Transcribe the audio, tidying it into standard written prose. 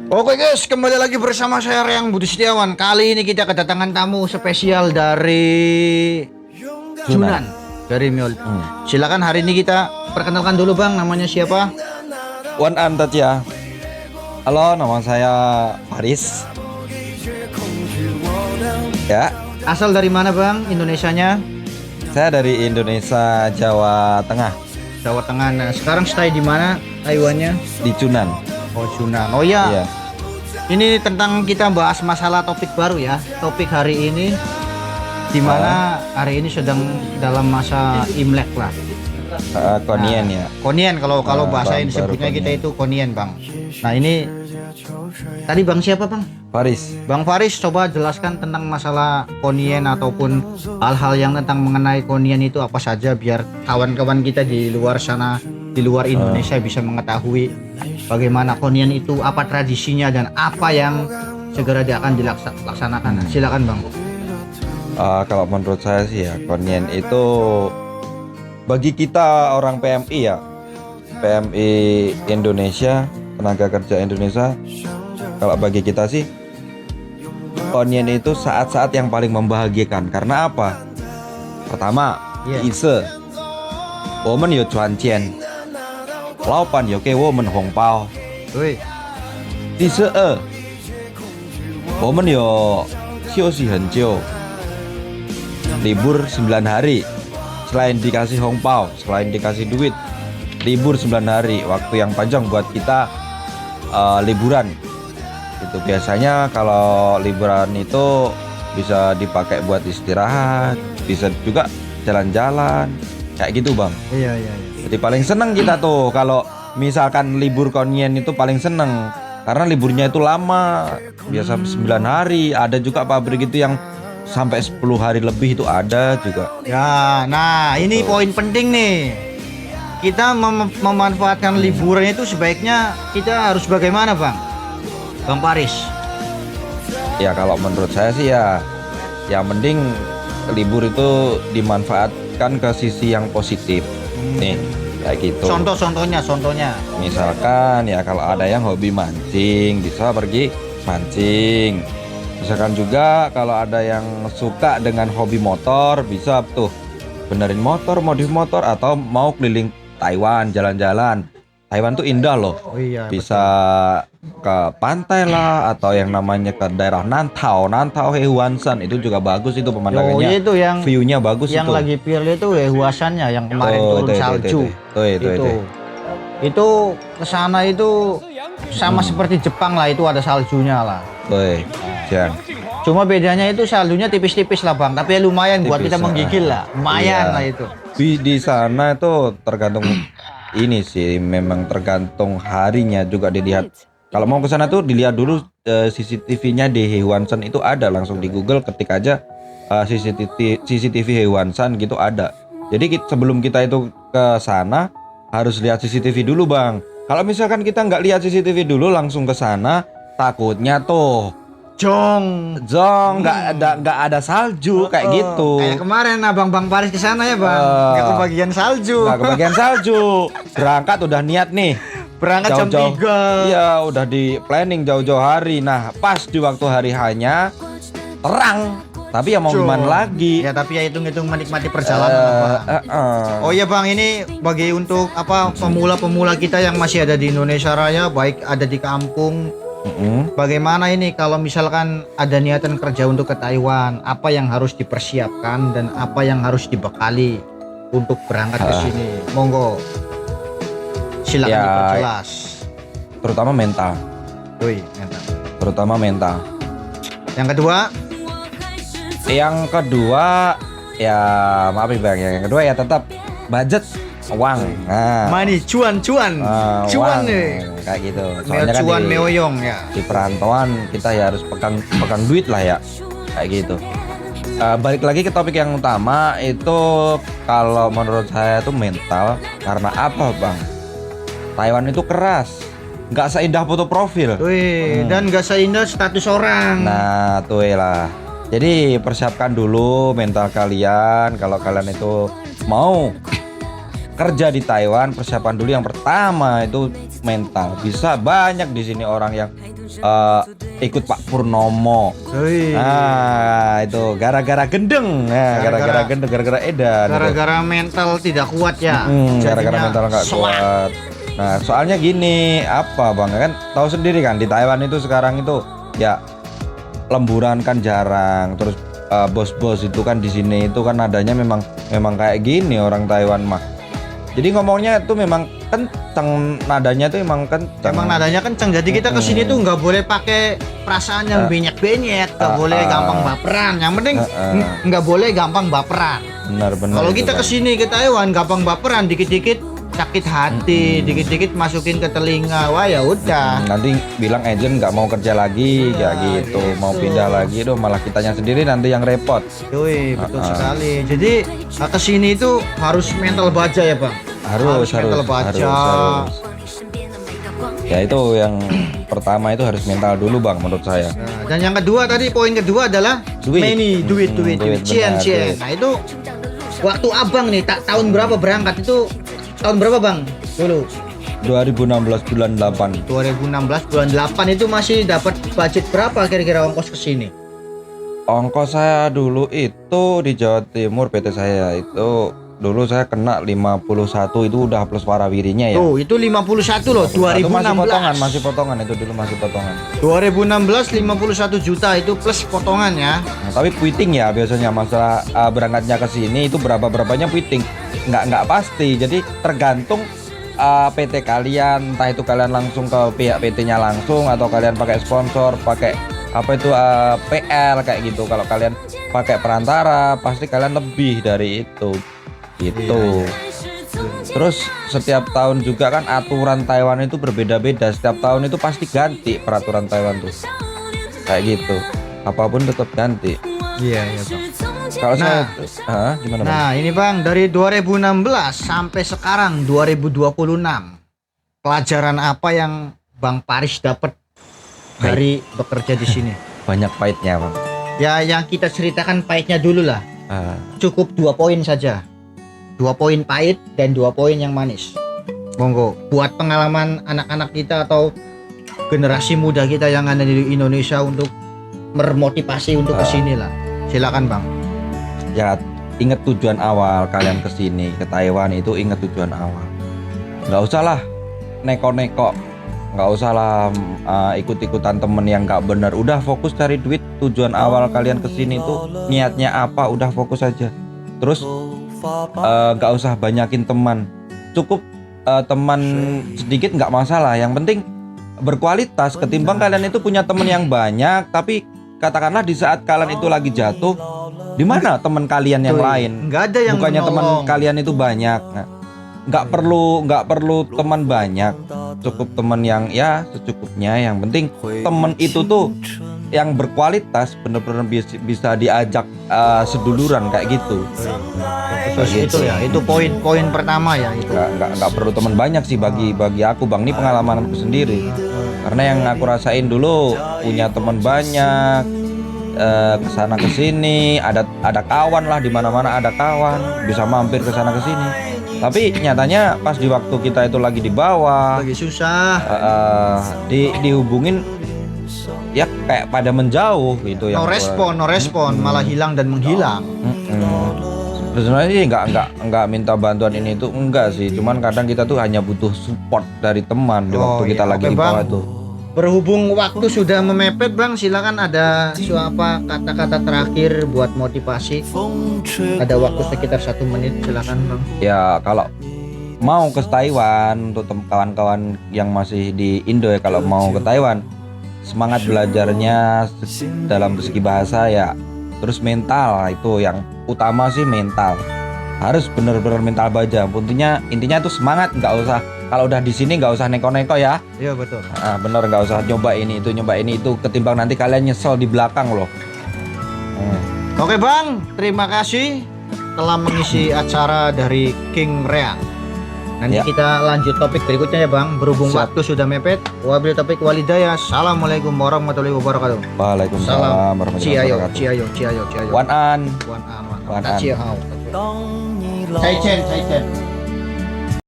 Oke guys, kembali lagi bersama saya Reyang Budi Setiawan. Kali ini kita kedatangan tamu spesial dari Junan, dari Miol. Silakan hari ini kita perkenalkan dulu bang, namanya siapa? Wan Antat ya. Halo, nama saya Faris. Ya, Asal dari mana bang? Indonesianya? saya dari Indonesia, Jawa Tengah, Jawa Tengah. Nah, sekarang stay di mana? Taiwannya? di Junan. Oh Junan. Oh ya. Iya. Ini tentang kita bahas masalah topik baru ya. Topik hari ini di mana hari ini sedang dalam masa Imlek lah. Konien ya. Konien kalau bahasa Bang, ini sebutnya baru kita konien. itu konien bang. Nah ini tadi bang siapa bang? Faris. Bang Faris coba jelaskan tentang masalah konien ataupun hal-hal yang tentang mengenai konien itu apa saja biar kawan-kawan kita di luar sana, di luar Indonesia bisa mengetahui bagaimana konien itu, apa tradisinya dan apa yang segera dia akan dilaksanakan. Silakan bang. Kalau menurut saya sih ya, konien itu bagi kita orang PMI ya, PMI Indonesia, tenaga kerja Indonesia. Kalau bagi kita sih, konien itu saat-saat yang paling membahagiakan. Karena apa? Pertama, ise, woman yo cuan cian, laupan yo ke woman hong pao, Woi, ise woman yo xiu si hen jiu, libur 9 hari. Selain dikasih hong pao, selain dikasih duit, libur 9 hari, waktu yang panjang buat kita liburan. Itu biasanya kalau liburan itu bisa dipakai buat istirahat, bisa juga jalan-jalan kayak gitu bang. iya. Jadi paling seneng kita tuh kalau misalkan libur konien itu paling seneng karena liburnya itu lama, biasa 9 hari. Ada juga pabrik itu yang sampai 10 hari lebih itu ada juga. Ya, nah ini poin penting nih. Kita memanfaatkan liburan itu sebaiknya kita harus bagaimana bang? Bang Paris. Ya kalau menurut saya sih ya, yang penting libur itu dimanfaatkan ke sisi yang positif. Nih kayak gitu. Contohnya. Misalkan ya kalau ada yang hobi mancing bisa pergi mancing. Misalkan juga kalau ada yang suka dengan hobi motor bisa tuh benerin motor, modif motor, atau mau keliling Taiwan jalan-jalan. Taiwan tuh indah loh. Oh iya. Bisa ke pantai lah, atau yang namanya ke daerah Nantau Hehuanshan, itu juga bagus itu pemandangannya. Itu yang view-nya bagus yang itu. lagi viral itu Huasannya yang kemarin turun salju. Itu kesana itu sama seperti Jepang lah, itu ada saljunya lah. Jangan. Cuma bedanya itu saljunya tipis-tipis lah bang, tapi lumayan buat Tipis, kita menggigil lah, lumayan iya. lah itu. Di sana itu tergantung ini sih, memang tergantung harinya juga dilihat. Kalau mau ke sana tuh dilihat dulu CCTV-nya di Hehuanshan itu ada, langsung di Google ketik aja CCTV Hehuanshan gitu ada. Jadi sebelum kita itu ke sana harus lihat CCTV dulu bang. Kalau misalkan kita nggak lihat CCTV dulu langsung ke sana, takutnya tuh Jong nggak ada salju kayak gitu. Kayak kemarin abang Paris ke sana ya bang, nggak kebagian salju. Nggak kebagian salju. Berangkat udah niat nih. Berangkat jam 3. Iya, udah di planning jauh-jauh hari. Nah, pas di waktu hari hanya terang. Tapi ya mau gimana lagi? Ya tapi ya hitung-hitung menikmati perjalanan. Oh iya bang, ini bagi untuk apa pemula-pemula kita yang masih ada di Indonesia Raya, baik ada di kampung. Bagaimana ini kalau misalkan ada niatan kerja untuk ke Taiwan, apa yang harus dipersiapkan dan apa yang harus dibekali untuk berangkat ke sini? Monggo, silakan Ya, diperjelas. Terutama mental. Mental. Terutama mental. Yang kedua, ya maaf ya bang. Yang kedua ya tetap budget, uang. Nah, money, cuan uang, nih. kayak gitu. Soalnya kan Cuan meoyong ya. di perantauan kita ya harus pegang duit lah ya, kayak gitu. Balik lagi ke topik yang utama itu, kalau menurut saya tuh mental. Karena apa bang? Taiwan itu keras, nggak seindah foto profil. Dan nggak seindah status orang. Nah tuh lah. Jadi persiapkan dulu mental kalian. Kalau kalian itu mau kerja di Taiwan, persiapan dulu yang pertama itu mental. Bisa banyak di sini orang yang ikut Pak Purnomo. Nah, itu gara-gara gendeng. Nah, gara-gara gendeng, gara-gara edan. Gara-gara mental tidak kuat ya. Gara-gara mental nggak kuat. Nah, soalnya gini, apa Bang? Kan tahu sendiri kan di Taiwan itu sekarang itu ya lemburan kan jarang. Terus bos-bos itu kan di sini itu kan nadanya memang kayak gini orang Taiwan mah. Jadi ngomongnya itu memang kenceng, nadanya itu emang kenceng. Emang nadanya kenceng. Jadi kita kesini tuh nggak boleh pakai perasaan yang benyek-benyek, nggak boleh gampang baperan. Yang penting nggak boleh gampang baperan. Benar. Kalau kita kesini ke Taiwan gampang baperan, dikit-dikit sakit hati, dikit-dikit masukin ke telinga, wah ya udah. Nanti bilang agent nggak mau kerja lagi, kayak gitu, mau pindah lagi, tuh malah kitanya sendiri nanti yang repot. Yoi, betul sekali. Jadi kesini itu harus mental baja ya Bang. Harus mental baja. Harus. Ya itu yang pertama itu harus mental dulu Bang menurut saya. Nah, dan yang kedua tadi poin kedua adalah duit. Cien. Nah itu waktu abang nih tahun berapa berangkat itu? Tahun berapa Bang? Dulu 2016 bulan 8. 2016 bulan 8 itu masih dapat budget berapa kira-kira ongkos ke sini? Ongkos saya dulu itu di Jawa Timur PT saya itu dulu saya kena 51 itu udah plus warawirinya ya. Tuh, itu 51 loh, 2016. Masih potongan itu dulu masih potongan. 2016 51 juta itu plus potongan ya. Nah, tapi puiting ya biasanya masalah berangkatnya ke sini itu berapanya puiting. Nggak pasti. Jadi tergantung PT kalian, entah itu kalian langsung ke pihak PT-nya langsung atau kalian pakai sponsor, pakai apa itu PL kayak gitu. Kalau kalian pakai perantara pasti kalian lebih dari itu. Gitu. Terus setiap tahun juga kan aturan Taiwan itu berbeda-beda. Setiap tahun itu pasti ganti peraturan Taiwan tuh. Kayak gitu. Apapun tetap ganti. Iya Bang. Kalau saya gimana Bang? Nah, ini Bang dari 2016 sampai sekarang 2026. Pelajaran apa yang Bang Paris dapat dari bekerja di sini? Banyak pahitnya Bang. Ya yang kita ceritakan pahitnya dulu lah. Cukup 2 poin saja. 2 poin pahit dan 2 poin yang manis. Monggo buat pengalaman anak-anak kita atau generasi muda kita yang ada di Indonesia untuk memotivasi untuk kesini lah. Silakan Bang. Ya ingat tujuan awal kalian kesini ke Taiwan itu, ingat tujuan awal. Nggak usah lah neko-neko, nggak usah lah ikut-ikutan temen yang nggak benar. Udah fokus cari duit. Tujuan awal kalian kesini tuh niatnya apa, udah fokus aja. Terus nggak usah banyakin teman, cukup teman sedikit nggak masalah. Yang penting berkualitas. Ketimbang kalian itu punya teman yang banyak tapi katakanlah di saat kalian itu lagi jatuh, di mana teman kalian yang lain? Nggak ada yang bukannya teman kalian itu banyak. Nah, nggak perlu teman banyak, cukup teman yang ya secukupnya. Yang penting teman itu tuh yang berkualitas, bener-bener bisa diajak seduluran kayak gitu. Itu ya, itu poin pertama ya itu. Nggak perlu teman banyak sih bagi aku Bang, ini pengalamanku sendiri. Karena yang aku rasain dulu punya teman banyak, kesana kesini, ada kawan lah, di mana-mana ada kawan, bisa mampir kesana kesini. Tapi nyatanya pas di waktu kita itu lagi di bawah, lagi susah, dihubungin ya kayak pada menjauh gitu. No respon, malah hilang dan menghilang. Sebenarnya sih nggak minta bantuan ini itu enggak sih, cuman kadang kita tuh hanya butuh support dari teman di waktu kita lagi di bawah tuh. Berhubung waktu sudah memepet Bang, silakan ada kata-kata terakhir buat motivasi. Ada waktu sekitar 1 menit, silakan Bang. Ya kalau mau ke Taiwan, untuk kawan-kawan yang masih di Indo ya, kalau mau ke Taiwan, semangat belajarnya dalam segi bahasa ya, terus mental itu yang utama sih, mental harus bener-bener mental baja. Intinya itu semangat, nggak usah kalau udah di sini nggak usah neko-neko ya. Iya betul. Bener, nggak usah nyoba ini itu ketimbang nanti kalian nyesel di belakang loh. Oke Bang, terima kasih telah mengisi acara dari King Reang. Nanti kita lanjut topik berikutnya ya Bang. Berhubung waktu sudah mepet. Wabillahi taufiq wal hidayah. Assalamualaikum warahmatullahi wabarakatuh. Waalaikumsalam warahmatullahi wabarakatuh. Ciao. Wan an. Ciao. Sai Chen.